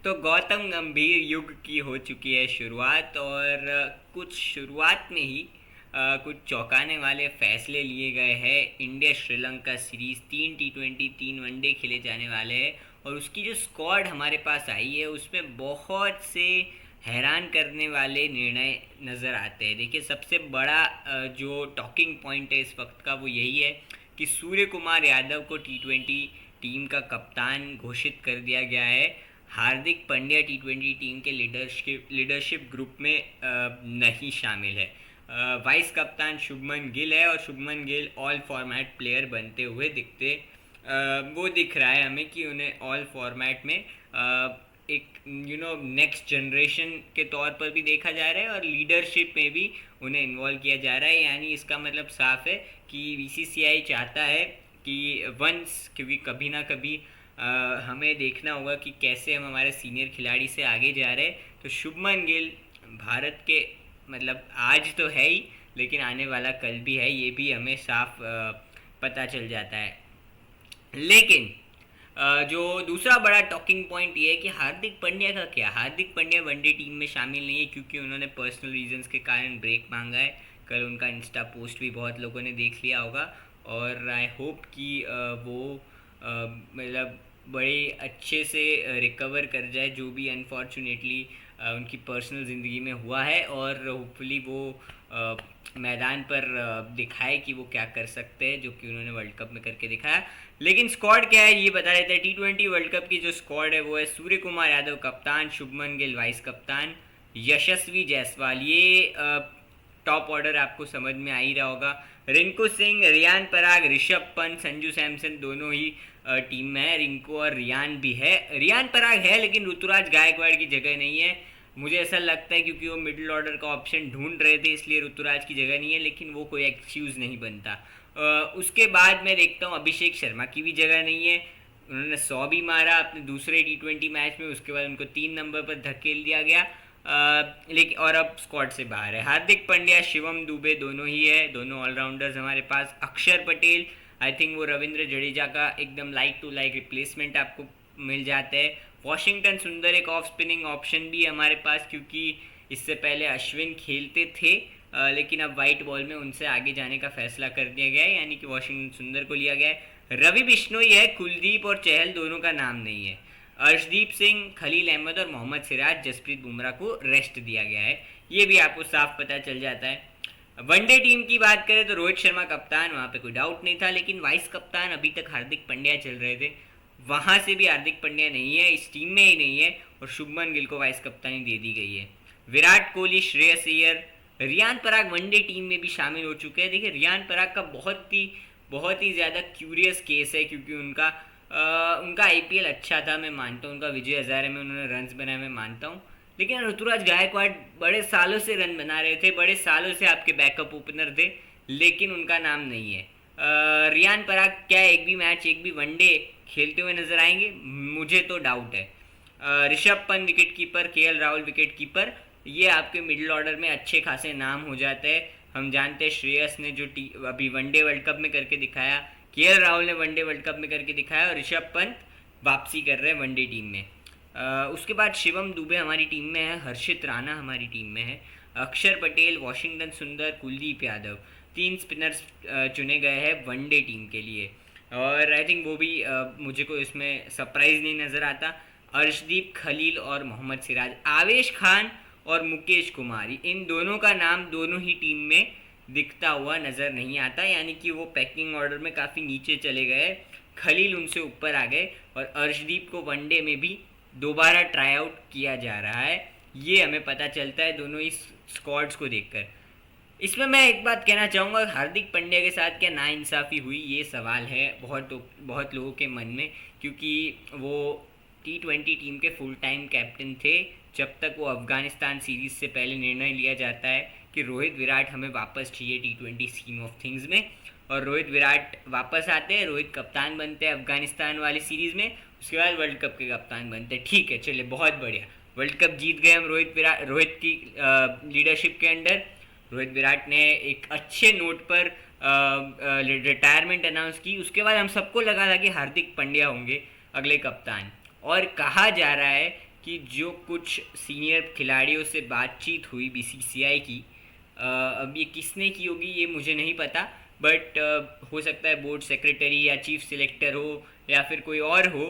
तो गौतम गंभीर युग की हो चुकी है शुरुआत और कुछ शुरुआत में ही कुछ चौंकाने वाले फैसले लिए गए हैं। India Sri Lanka series 3 T20 3 one day खेले जाने वाले हैं और उसकी जो स्क्वाड हमारे पास आई है उसमें बहुत से हैरान करने वाले निर्णय नज़र आते हैं। देखिए, सबसे बड़ा जो टॉकिंग पॉइंट है इस वक्त का वो यही है कि सूर्य कुमार यादव को T20 टीम का कप्तान घोषित कर दिया गया है। हार्दिक पांड्या T20 टीम के लीडरशिप ग्रुप में नहीं शामिल है। वाइस कप्तान शुभमन गिल है और Shubman Gill all format player बनते हुए वो दिख रहा है हमें कि उन्हें ऑल फॉर्मेट में एक नेक्स्ट जनरेशन के तौर पर भी देखा जा रहा है और लीडरशिप में भी उन्हें इन्वॉल्व किया जा रहा है। यानी इसका मतलब साफ है कि बीसीसीआई चाहता है कि क्योंकि कभी ना कभी हमें देखना होगा कि कैसे हम हमारे सीनियर खिलाड़ी से आगे जा रहे हैं। तो शुभमन गिल भारत के मतलब आज तो है ही, लेकिन आने वाला कल भी है, ये भी हमें साफ पता चल जाता है। लेकिन जो दूसरा बड़ा टॉकिंग पॉइंट ये है कि हार्दिक पांड्या का क्या। हार्दिक पांड्या वनडे टीम में शामिल नहीं है क्योंकि उन्होंने पर्सनल रीजंस के कारण ब्रेक मांगा है। कल उनका इंस्टा पोस्ट भी बहुत लोगों ने देख लिया होगा और आई होप कि वो मतलब बड़े अच्छे से रिकवर कर जाए जो भी अनफॉर्चुनेटली उनकी पर्सनल ज़िंदगी में हुआ है और होपफुली वो मैदान पर दिखाए कि वो क्या कर सकते हैं, जो कि उन्होंने वर्ल्ड कप में करके दिखाया। लेकिन स्क्वाड क्या है ये बता देते हैं। T20 वर्ल्ड कप की जो स्क्वाड है वो है सूर्य कुमार यादव कप्तान, शुभमन गिल वाइस कप्तान, यशस्वी जायसवाल, ये टॉप ऑर्डर आपको समझ में आ ही रहा होगा। रिंकू सिंह, रियान पराग, ऋषभ पंत, संजू सैमसन दोनों ही टीम में है। रिंकू और रियान भी है, रियान पराग है लेकिन ऋतुराज गायकवाड़ की जगह नहीं है। मुझे ऐसा लगता है क्योंकि वो मिडिल ऑर्डर का ऑप्शन ढूंढ रहे थे इसलिए ऋतुराज की जगह नहीं है, लेकिन वो कोई एक्सक्यूज़ नहीं बनता। उसके बाद मैं देखता हूँ अभिषेक शर्मा की भी जगह नहीं है। उन्होंने 100 भी मारा अपने दूसरे T20 मैच में, उसके बाद उनको 3 नंबर पर धकेल दिया गया लेकिन और अब स्क्वाड से बाहर है। हार्दिक पांड्या, शिवम दुबे दोनों ही है, दोनों ऑलराउंडर्स हमारे पास। अक्षर पटेल, आई थिंक वो रविंद्र जडेजा का एकदम लाइक टू लाइक रिप्लेसमेंट आपको मिल जाता है। वॉशिंगटन सुंदर एक ऑफ स्पिनिंग ऑप्शन भी है हमारे पास क्योंकि इससे पहले अश्विन खेलते थे लेकिन अब वाइट बॉल में उनसे आगे जाने का फैसला कर दिया गया है, यानी कि वॉशिंगटन सुंदर को लिया गया है। रवि बिश्नोई है, कुलदीप और चहल दोनों का नाम नहीं है। अर्शदीप सिंह, खलील अहमद और मोहम्मद सिराज, जसप्रीत बुमराह को रेस्ट दिया गया है, ये भी आपको साफ पता चल जाता है। वनडे टीम की बात करें तो रोहित शर्मा कप्तान, वहाँ पे कोई डाउट नहीं था, लेकिन वाइस कप्तान अभी तक हार्दिक पांड्या चल रहे थे, वहाँ से भी हार्दिक पांड्या नहीं है, इस टीम में ही नहीं है और शुभमन गिल को वाइस कप्तानी दे दी गई है। विराट कोहली, श्रेयस अय्यर, रियान पराग वनडे टीम में भी शामिल हो चुके हैं। देखिए, रियान पराग का बहुत ही ज़्यादा क्यूरियस केस है क्योंकि उनका आईपीएल अच्छा था, मैं मानता हूँ, उनका विजय हज़ारे में उन्होंने रन्स बनाए, मैं मानता हूँ, लेकिन ऋतुराज गायकवाड़ बड़े सालों से रन बना रहे थे, बड़े सालों से आपके बैकअप ओपनर थे, लेकिन उनका नाम नहीं है। रियान पराग क्या एक भी मैच, एक भी वनडे खेलते हुए नजर आएंगे? मुझे तो डाउट है। Rishabh Pant wicket keeper, KL Rahul wicket keeper, ये आपके मिडिल ऑर्डर में अच्छे खासे नाम हो जाते हैं। हम जानते हैं श्रेयस ने जो अभी वनडे वर्ल्ड कप में करके दिखाया, केएल राहुल ने वनडे वर्ल्ड कप में करके दिखाया और ऋषभ पंत वापसी कर रहे हैं वनडे टीम में। उसके बाद शिवम दुबे हमारी टीम में है, हर्षित राणा हमारी टीम में है, अक्षर पटेल, वॉशिंगटन सुंदर, कुलदीप यादव, 3 स्पिनर्स चुने गए हैं वनडे टीम के लिए और आई थिंक वो भी मुझे को इसमें सरप्राइज़ नहीं नज़र आता। अर्शदीप, खलील और मोहम्मद सिराज, आवेश खान और मुकेश कुमार, इन दोनों का नाम दोनों ही टीम में दिखता हुआ नज़र नहीं आता, यानी कि वो पैकिंग ऑर्डर में काफ़ी नीचे चले गए। खलील उनसे ऊपर आ गए और अर्शदीप को वनडे में भी दोबारा ट्राई आउट किया जा रहा है, ये हमें पता चलता है दोनों ही स्क्वाड्स को देखकर। इसमें मैं एक बात कहना चाहूँगा, हार्दिक पांड्या के साथ क्या नाइंसाफ़ी हुई, ये सवाल है बहुत लोगों के मन में, क्योंकि वो T20 टीम के फुल टाइम कैप्टन थे जब तक वो अफ़गानिस्तान सीरीज़ से पहले निर्णय लिया जाता है कि रोहित विराट हमें वापस चाहिए T20 स्कीम ऑफ थिंग्स में, और रोहित विराट वापस आते हैं, रोहित कप्तान बनते हैं अफ़गानिस्तान वाली सीरीज़ में, उसके बाद वर्ल्ड कप के कप्तान बनते हैं। ठीक है, चलिए बहुत बढ़िया, वर्ल्ड कप जीत गए हम रोहित की लीडरशिप के अंडर। रोहित विराट ने एक अच्छे नोट पर रिटायरमेंट अनाउंस की, उसके बाद हम सबको लगा था कि हार्दिक पांड्या होंगे अगले कप्तान, और कहा जा रहा है कि जो कुछ सीनियर खिलाड़ियों से बातचीत हुई बीसीसीआई की, अब ये किसने की होगी ये मुझे नहीं पता, बट हो सकता है बोर्ड सेक्रेटरी या चीफ सिलेक्टर हो या फिर कोई और हो।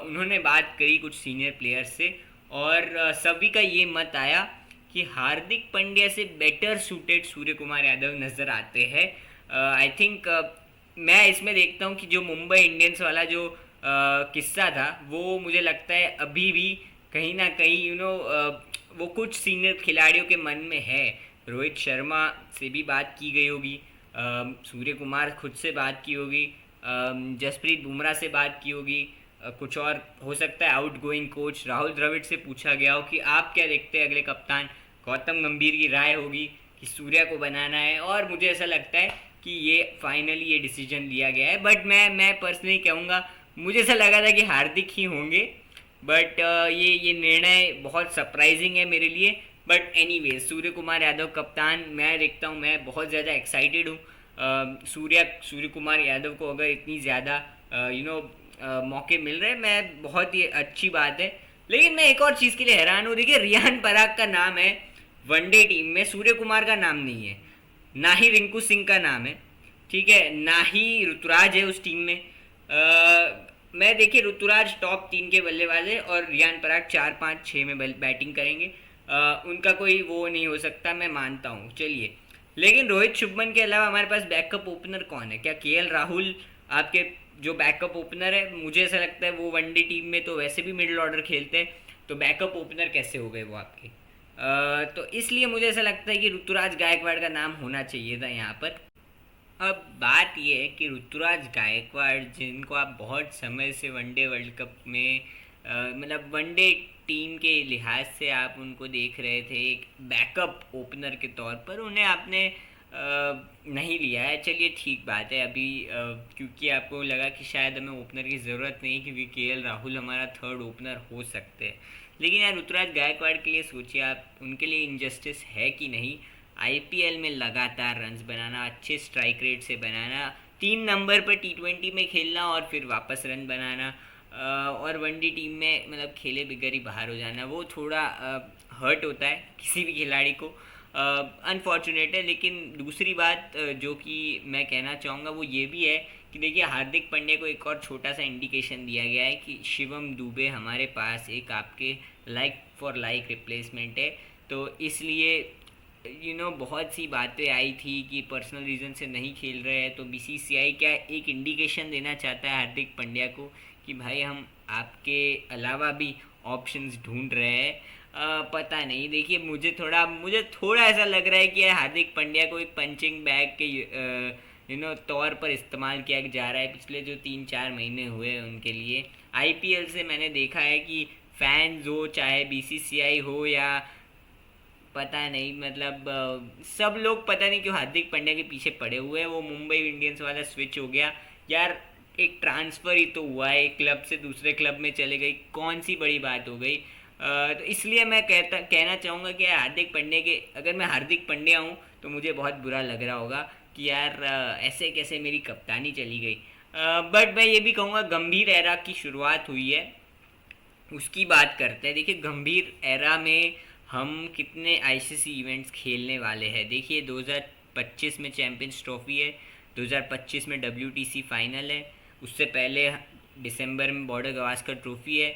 उन्होंने बात करी कुछ सीनियर प्लेयर्स से, और सभी का ये मत आया कि हार्दिक पांड्या से बेटर सूटेड सूर्य कुमार यादव नज़र आते हैं। आई थिंक मैं इसमें देखता हूँ कि जो मुंबई इंडियंस वाला जो किस्सा था वो मुझे लगता है अभी भी कहीं ना कहीं वो कुछ सीनियर खिलाड़ियों के मन में है। रोहित शर्मा से भी बात की गई होगी, सूर्य कुमार खुद से बात की होगी, जसप्रीत बुमराह से बात की होगी, कुछ और हो सकता है outgoing coach Rahul Dravid से पूछा गया हो कि आप क्या देखते हैं अगले कप्तान। गौतम गंभीर की राय होगी कि सूर्या को बनाना है, और मुझे ऐसा लगता है कि ये फाइनली ये डिसीजन लिया गया है। बट मैं पर्सनली कहूँगा, मुझे ऐसा लगा था कि हार्दिक ही होंगे, बट ये निर्णय बहुत सरप्राइजिंग है मेरे लिए। बट एनीवे सूर्य कुमार यादव कप्तान मैं देखता हूँ, मैं बहुत ज़्यादा एक्साइटेड हूँ। सूर्य कुमार यादव को अगर इतनी ज़्यादा मौके मिल रहे हैं, मैं बहुत ही अच्छी बात है। लेकिन मैं एक और चीज़ के लिए हैरान हूँ, देखिए रियान पराग का नाम है वनडे टीम में, सूर्य कुमार का नाम नहीं है, ना ही रिंकू सिंह का नाम है, ठीक है, ना ही ऋतुराज है उस टीम में। मैं देखिए ऋतुराज टॉप 3 के बल्लेबाज है और रियान पराग 4 5 6 में बैटिंग करेंगे। उनका कोई वो नहीं हो सकता, मैं मानता हूँ, चलिए। लेकिन रोहित शुभमन के अलावा हमारे पास बैकअप ओपनर कौन है? क्या केएल राहुल आपके जो बैकअप ओपनर है? मुझे ऐसा लगता है वो वनडे टीम में तो वैसे भी मिडिल ऑर्डर खेलते हैं, तो बैकअप ओपनर कैसे हो गए वो आपके? तो इसलिए मुझे ऐसा लगता है कि ऋतुराज गायकवाड़ का नाम होना चाहिए था यहाँ पर। अब बात यह है कि ऋतुराज गायकवाड़, जिनको आप बहुत समय से वनडे वर्ल्ड कप में मतलब वनडे टीम के लिहाज से आप उनको देख रहे थे एक बैकअप ओपनर के तौर पर, उन्हें आपने नहीं लिया है। चलिए ठीक बात है, अभी क्योंकि आपको लगा कि शायद हमें ओपनर की ज़रूरत नहीं क्योंकि केएल राहुल हमारा थर्ड ओपनर हो सकते हैं। लेकिन यार ऋतुराज गायकवाड़ के लिए सोचिए आप, उनके लिए इनजस्टिस है कि नहीं? आईपीएल में लगातार रन्स बनाना, अच्छे स्ट्राइक रेट से बनाना, 3 नंबर पर टी20 में खेलना और फिर वापस रन बनाना, और वनडे टीम में मतलब खेले बिगर ही बाहर हो जाना, वो थोड़ा हर्ट होता है किसी भी खिलाड़ी को, अनफॉर्चुनेट है। लेकिन दूसरी बात जो कि मैं कहना चाहूँगा वो ये भी है कि देखिए हार्दिक पांड्या को एक और छोटा सा इंडिकेशन दिया गया है कि शिवम दुबे हमारे पास एक आपके लाइक फॉर लाइक रिप्लेसमेंट है। तो इसलिए बहुत सी बातें आई थी कि पर्सनल रीज़न से नहीं खेल रहे हैं, तो बीसीसीआई क्या एक इंडिकेशन देना चाहता है हार्दिक पांड्या को कि भाई हम आपके अलावा भी ऑप्शंस ढूंढ रहे हैं। पता नहीं, देखिए मुझे थोड़ा ऐसा लग रहा है कि हार्दिक पांड्या को एक पंचिंग बैग के तौर पर इस्तेमाल किया जा रहा है पिछले जो 3 4 महीने हुए उनके लिए। आईपीएल से मैंने देखा है कि फैंस हो, चाहे बीसीसीआई हो या पता नहीं, मतलब सब लोग पता नहीं क्यों हार्दिक पांड्या के पीछे पड़े हुए हैं। वो मुंबई इंडियंस वाला स्विच हो गया यार, एक ट्रांसफ़र ही तो हुआ है, एक क्लब से दूसरे क्लब में चले गई, कौन सी बड़ी बात हो गई? तो इसलिए मैं कहना चाहूँगा कि हार्दिक पांड्या के, अगर मैं हार्दिक पांड्या हूँ तो मुझे बहुत बुरा लग रहा होगा कि यार ऐसे कैसे मेरी कप्तानी चली गई। बट मैं ये भी कहूँगा गंभीर एरा की शुरुआत हुई है, उसकी बात करते हैं। देखिए गंभीर एरा में हम कितने आईसीसी इवेंट्स खेलने वाले हैं। देखिए 2025 में चैम्पियंस ट्रॉफी है, 2025 में डब्ल्यूटीसी फाइनल है, उससे पहले दिसंबर में बॉर्डर गवास्कर ट्रॉफी है,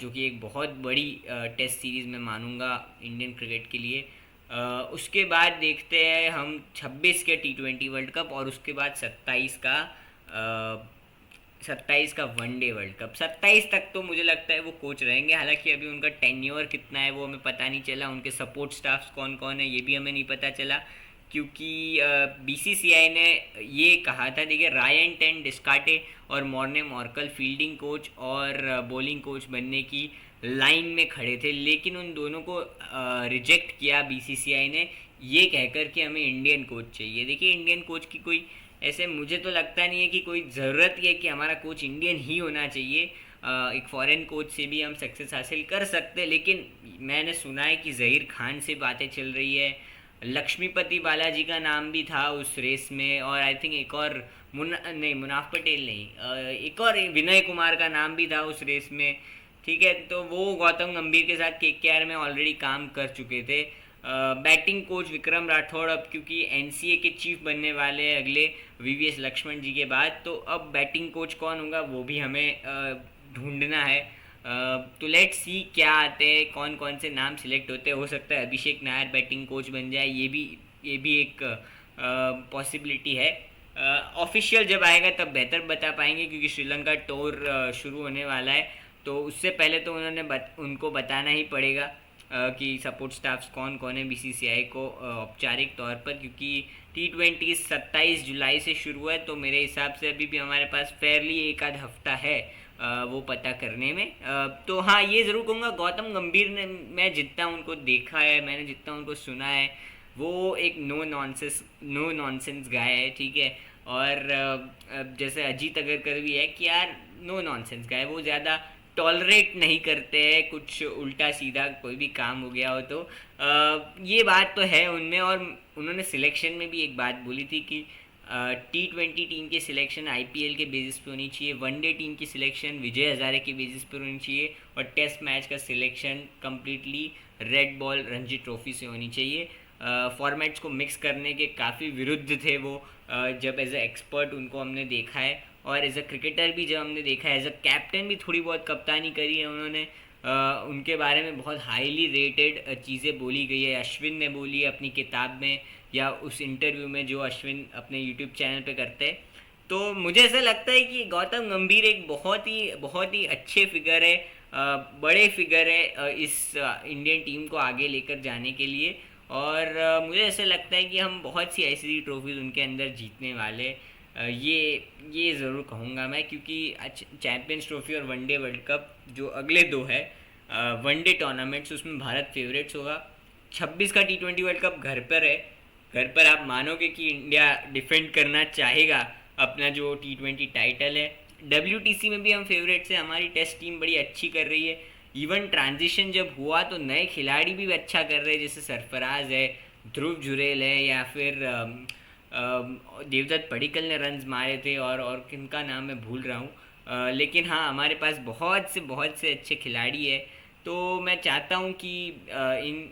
जो कि एक बहुत बड़ी टेस्ट सीरीज़ में मानूंगा इंडियन क्रिकेट के लिए। उसके बाद देखते हैं हम 26 के टी20 वर्ल्ड कप, और उसके बाद 27 का वनडे वर्ल्ड कप। 27 तक तो मुझे लगता है वो कोच रहेंगे, हालांकि अभी उनका टेन्योर कितना है वो हमें पता नहीं चला, उनके सपोर्ट स्टाफ्स कौन कौन है ये भी हमें नहीं पता चला, क्योंकि बीसीसीआई ने ये कहा था। देखिए रायन टेन डिस्काटे और मॉर्ने मॉर्कल फील्डिंग कोच और बॉलिंग कोच बनने की लाइन में खड़े थे, लेकिन उन दोनों को रिजेक्ट किया बीसीसीआई ने, ये कहकर कि हमें इंडियन कोच चाहिए। देखिए इंडियन कोच की कोई ऐसे मुझे तो लगता नहीं है कि कोई ज़रूरत है कि हमारा कोच इंडियन ही होना चाहिए। एक फ़ॉरेन कोच से भी हम सक्सेस हासिल कर सकते हैं, लेकिन मैंने सुना है कि ज़हीर खान से बातें चल रही है, लक्ष्मीपति बालाजी का नाम भी था उस रेस में, और आई थिंक एक और मुनाफ पटेल नहीं, एक और विनय कुमार का नाम भी था उस रेस में, ठीक है, तो वो गौतम गंभीर के साथ केकेआर में ऑलरेडी काम कर चुके थे। बैटिंग कोच विक्रम राठौड़ अब क्योंकि एनसीए के चीफ बनने वाले हैं अगले वीवीएस लक्ष्मण जी के बाद, तो अब बैटिंग कोच कौन होगा वो भी हमें ढूंढना है। तो लेट्स सी क्या आते हैं, कौन कौन से नाम सिलेक्ट होते हैं। हो सकता है अभिषेक नायर बैटिंग कोच बन जाए, ये भी एक पॉसिबिलिटी है। ऑफिशियल जब आएगा तब बेहतर बता पाएंगे, क्योंकि श्रीलंका टूर शुरू होने वाला है, तो उससे पहले तो उनको बताना ही पड़ेगा कि सपोर्ट स्टाफ्स कौन कौन है बीसीसीआई को औपचारिक तौर पर, क्योंकि T20 27 जुलाई से शुरू है, तो मेरे हिसाब से अभी भी हमारे पास फेयरली एक आध हफ्ता है वो पता करने में। तो हाँ, ये ज़रूर कहूँगा गौतम गंभीर ने, मैं जितना उनको देखा है, मैंने जितना उनको सुना है, वो एक नो नॉनसेंस गाय है, ठीक है। और जैसे अजीत अगरकर भी है कि यार नो नॉनसेंस गाय, वो ज़्यादा टॉलरेट नहीं करते हैं कुछ उल्टा सीधा कोई भी काम हो गया हो तो। ये बात तो है उनमें। और उन्होंने सिलेक्शन में भी एक बात बोली थी कि T20 टीम की सिलेक्शन आईपीएल के बेसिस पे होनी चाहिए, वनडे टीम की सिलेक्शन विजय हजारे के बेसिस पर होनी चाहिए, और टेस्ट मैच का selection completely red ball Ranji trophy से होनी चाहिए। फॉर्मेट्स को मिक्स करने के काफ़ी विरुद्ध थे वो, जब एज ए एक्सपर्ट उनको हमने देखा है, और एज अ क्रिकेटर भी जब हमने देखा है, एज अ कैप्टन भी थोड़ी बहुत कप्तानी करी है उन्होंने। उनके बारे में बहुत हाईली रेटेड चीज़ें बोली गई है, अश्विन ने बोली है अपनी किताब में या उस इंटरव्यू में जो अश्विन अपने यूट्यूब चैनल पे करते हैं। तो मुझे ऐसा लगता है कि गौतम गंभीर एक बहुत ही अच्छे फिगर है, बड़े फिगर है इस इंडियन टीम को आगे लेकर जाने के लिए। और मुझे ऐसा लगता है कि हम बहुत सी ऐसी ट्रॉफीज़ उनके अंदर जीतने वाले, ये ज़रूर कहूँगा मैं, क्योंकि चैम्पियंस ट्रॉफी और वनडे वर्ल्ड कप जो अगले दो है वनडे टूर्नामेंट्स, उसमें भारत फेवरेट्स होगा। 26 का T20 वर्ल्ड कप घर पर है, घर पर आप मानोगे कि इंडिया डिफेंड करना चाहेगा अपना जो T20 टाइटल है। WTC में भी हम फेवरेट्स हैं, हमारी टेस्ट टीम बड़ी अच्छी कर रही है। इवन ट्रांजिशन जब हुआ तो नए खिलाड़ी भी अच्छा कर रहे हैं, जैसे सरफराज है, ध्रुव जुरेल है, या फिर देवदत्त पडिक्कल ने रन्स मारे थे, और किनका नाम मैं भूल रहा हूँ। लेकिन हाँ, हमारे पास बहुत से अच्छे खिलाड़ी है। तो मैं चाहता हूँ कि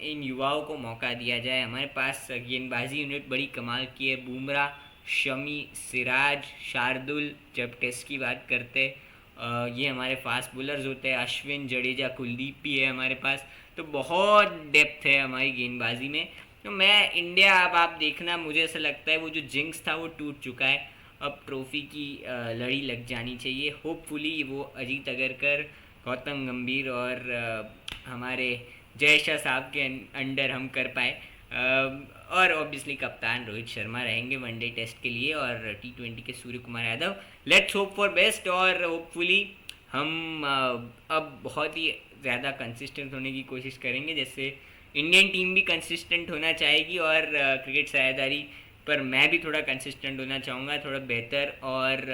इन युवाओं को मौका दिया जाए। हमारे पास गेंदबाजी यूनिट बड़ी कमाल की है, बुमराह, शमी, सिराज, शार्दुल, जब टेस्ट की बात करते ये हमारे फास्ट बॉलर्स होते हैं, अश्विन, जडेजा, कुलदीप भी है हमारे पास। तो बहुत डेप्थ है हमारी गेंदबाजी में। तो मैं इंडिया, अब आप देखना, मुझे ऐसा लगता है वो जो जिंक्स था वो टूट चुका है, अब ट्रॉफी की लड़ी लग जानी चाहिए। होपफुली वो अजीत अगरकर, गौतम गंभीर और हमारे जय शाह साहब के अंडर हम कर पाए। और ऑब्वियसली कप्तान रोहित शर्मा रहेंगे वनडे टेस्ट के लिए, और T20 के Surya Kumar Yadav. Let's hope for best, और होपफुली हम अब बहुत ही ज़्यादा कंसिस्टेंट होने की कोशिश करेंगे, जैसे इंडियन टीम भी कंसिस्टेंट होना चाहेगी, और क्रिकेट साझेदारी पर मैं भी थोड़ा कंसिस्टेंट होना चाहूँगा, थोड़ा बेहतर, और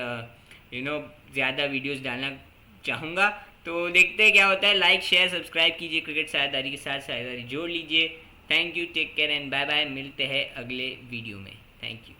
ज़्यादा वीडियोस डालना चाहूँगा। तो देखते हैं क्या होता है। लाइक, शेयर, सब्सक्राइब कीजिए, क्रिकेट साझेदारी के साथ साझेदारी जोड़ लीजिए। Thank you, take care and bye bye. मिलते हैं अगले वीडियो में। Thank you.